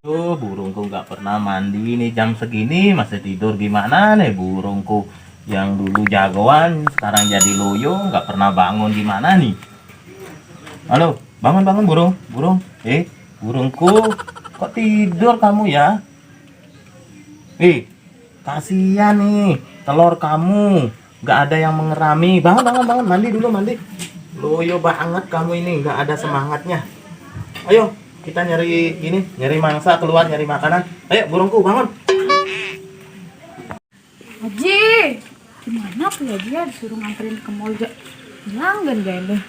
Tuh, burungku nggak pernah mandi nih jam segini masih tidur gimana nih burungku yang dulu jagoan sekarang jadi loyo nggak pernah bangun gimana nih? Halo, bangun bangun burung, burung, burungku kok tidur kamu ya? Kasihan nih telur kamu nggak ada yang mengerami. Bangun bangun bangun mandi dulu mandi. Loyo banget kamu ini nggak ada semangatnya. Ayo kita nyari ini, nyari mangsa keluar nyari makanan. Ayo burungku bangun. Haji, gimana tuh ya dia disuruh nganterin ke mall aja. Bilang kan gak deh.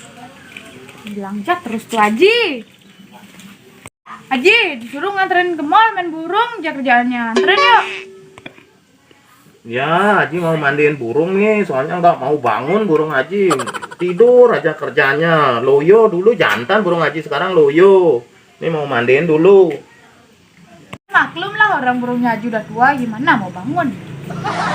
Bilang aja terus tuh Haji. Haji, disuruh nganterin ke mall main burung aja kerjaannya. Anterin yuk. Ya, Haji mau mandiin burung nih, soalnya nggak mau bangun burung Haji. Tidur aja kerjanya. Loyo dulu jantan burung Haji, sekarang loyo. Ini mau mandiin dulu. Maklum lah orang burungnya Haji udah tua, gimana mau bangun?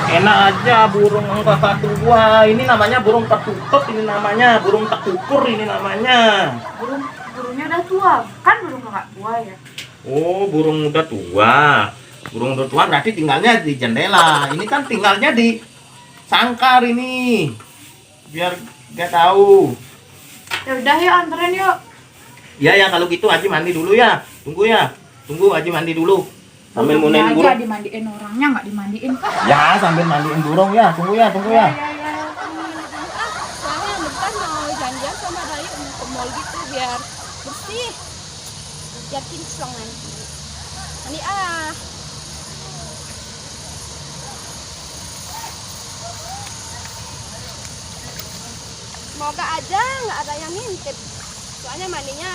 Enak aja burung kakak tua. Ini namanya burung tertutup, ini namanya burung tekukur, ini namanya. Burungnya udah tua, kan burung kakak tua ya. Oh, burung udah tua. Burung udah tua berarti tinggalnya di jendela. Ini kan tinggalnya di sangkar ini. Biar dia tahu. Ya udah yuk anterin yuk. Ya kalau gitu Haji mandi dulu ya. Tunggu ya. Tunggu Haji mandi dulu. Sambil Burungnya munein aja burung. dimandiin, orangnya nggak dimandiin. Ya, sambil mandiin burung ya. Tunggu ya, tunggu ya. Soalnya bentar mau janjian sama Dayu mau ke mall gitu biar bersih, biar kinclong nanti. Nanti semoga aja nggak ada yang ngintip. Soalnya mandinya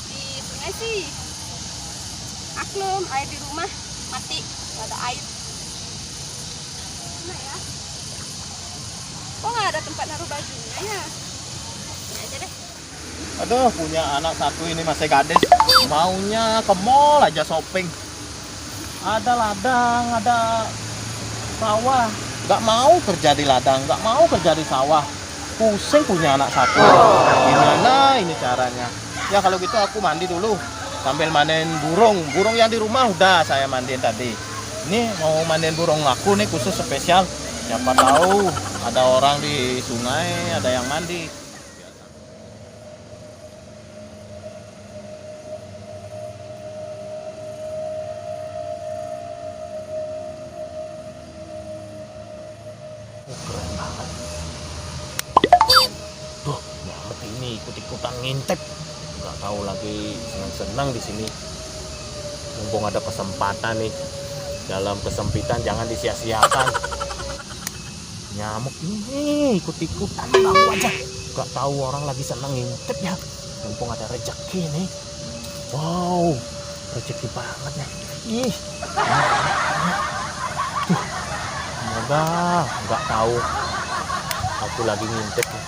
di sungai sih. Maklum, air di rumah mati, nggak ada air. Mana ya? Kok nggak ada tempat naruh bajunya ya? Ini aja deh. Aduh, punya anak satu ini masih gadis. Maunya ke mall aja shopping. Ada ladang, ada sawah. Nggak mau kerja di ladang, nggak mau kerja di sawah. Pusing punya anak satu. Gimana ini caranya? Ya kalau gitu aku mandi dulu. Sambil mandiin burung. Burung yang di rumah udah saya mandiin tadi. Ini mau mandiin burung aku nih khusus spesial. Siapa tahu ada orang di sungai, ada yang mandi. Tuh, nyamuk ini ikut-ikutan ngintip. Nggak tahu lagi senang-senang di sini. Mumpung ada kesempatan nih. Dalam kesempitan jangan disia-siakan. Nyamuk ini ikut-ikutan tahu aja. Nggak tahu orang lagi senang ngintip ya. Mumpung ada rezeki nih. Wow, rezeki banget ya. Ih, tuh, semoga nggak tahu aku lagi ngintip nih.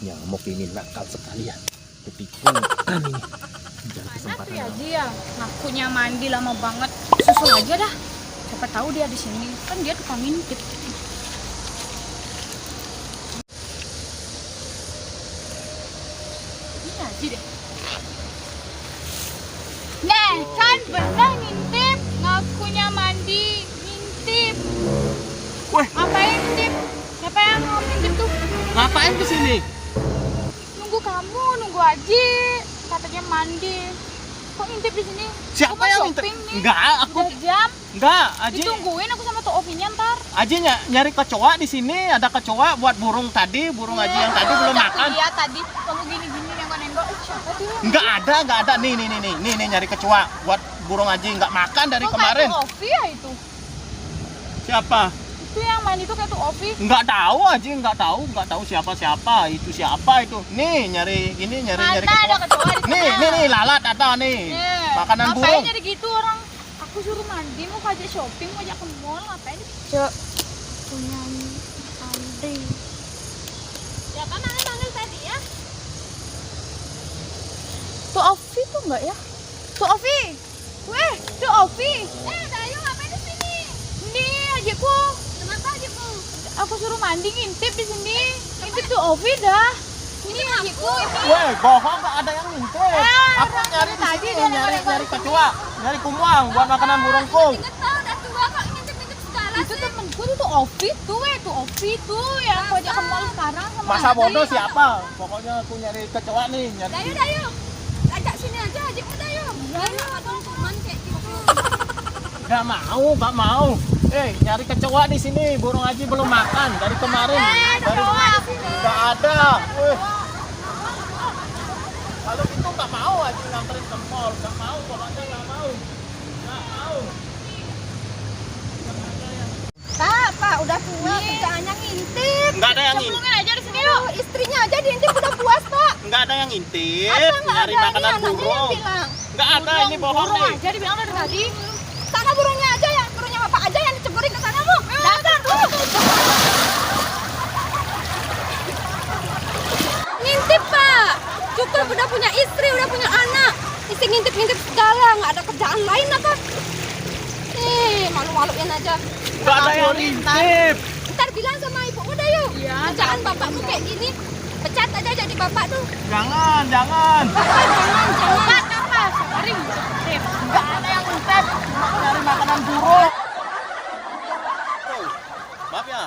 Nyamuk ini nakal sekali ya. Ketikan ini. Jangan Mana kesempatan. tuh ya Haji ya? Ngakunya mandi lama banget. Susul aja dah. Siapa tahu dia di sini. Kan dia tukang ngintip. Ini Haji deh. Nah, kan bener ngintip. Ngakunya mandi, ngintip. Weh, Ngapain ngintip? Siapa yang mau ngintip tuh? ngapain kesini? Nunggu kamu, nunggu Haji. Katanya mandi. Kok ngintip di sini? Siapa Aku yang shopping ngintip? nih. Enggak, aku Udah jam. enggak. Aji, Ditungguin aku sama Tuh Ovinya ntar. Aji nyari kecoa di sini. Ada kecoa buat burung tadi, burung Aji yang tadi belum makan. Iya tadi kamu gini-gini nengok-nengok. Siapa tuh? Enggak ada. Nih nyari kecoa buat burung Aji nggak makan dari Kok kemarin. kayak Tuh Ovi ya itu? Siapa? Itu yang main itu kayak Tuh Ovi. Nggak tahu Aji, nggak tahu siapa itu. Nih nyari Mana kecoa. ada kecoa di sana? Nih lalat ada nih. Makanan ngapain burung. jadi gitu orang? Aku suruh mandi, mau ajak shopping, mau ajak ke mall, ngapain? Cek punya Andri. Siapa namanya panggil tadi ya? Tuh Ovi tuh enggak ya? Tuh Ovi. Weh, tuh Ovi. Dayu ngapain di sini? Ini adikku. Kenapa adikku? Aku suruh mandi ngintip di sini. Ngintip tuh Ovi dah. Ini adikku ini. Weh, bohong, nggak ada yang ngintip. Aku nyari di tadi sini, dia nyari lempar-lempar kecoa, nyari kumuang buat makanan burungku. Ingat tau udah tua kok ngintip-ngintip segala Itu temenku tuh Ovi tuh, tuh Ovi tuh yang aku ajak ke mall sekarang sama Masa Adi. bodoh siapa? Pokoknya aku nyari kecoa nih, nyari. Dayu. Ajak sini aja adikmu Dayu. Dayu atau kuman kayak gitu. Gak mau. Nyari kecoa di sini. Burung Haji belum makan dari kemarin. Gak ada. Kalau itu gak mau Haji nganterin ke mall. Gak mau, pokoknya gak mau. Pak, udah tua kerjaannya ngintip. Nggak ada yang Cemplungin aja di sini yuk. Istrinya aja diintip udah puas, Pak. Nggak ada yang ngintip. Ada nggak Nyari ada? makanan Ini anaknya yang burung. bilang. Nggak ada, ini bohong Burung nih. aja dibilang dari tadi. Sana burungnya aja ya, burungnya Bapak aja yang diceburin ke sana, Bu. Datang, Bu. Ngintip, Pak. Cukup udah punya istri, udah punya anak. Isi ngintip-ngintip segala, nggak ada kerjaan lain apa? Malu-maluin aja. Nggak ada yang ngintip. Ntar bilang sama ibu udah yuk. Iya, Kerjaan bapakku kayak gini. Pecat aja jadi bapak tuh. Jangan. Jangan. Obat apa? Sering ngintip. Nggak ada yang ngintip. Cuma nyari makanan burung. Oh, maaf ya.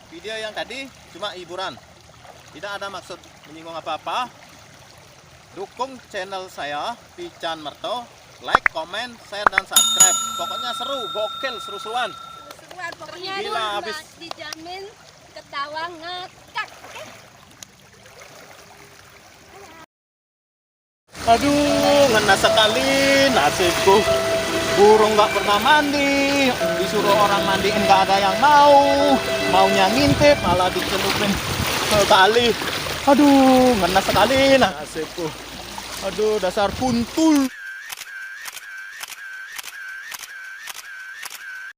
Video yang tadi cuma hiburan. Tidak ada maksud menyinggung apa-apa. Dukung channel saya, Pican Merto. Like, comment, share, dan subscribe. Pokoknya seru, gokil, seru-seruan. Seruan pokoknya Gila, habis. dijamin ketawa ngakak. Aduh, ngena sekali nasibku. Burung nggak pernah mandi, disuruh orang mandiin nggak ada yang mau. Maunya ngintip, malah dicelupin ke kali. Aduh, ngena sekali nasibku. Aduh, dasar kuntul.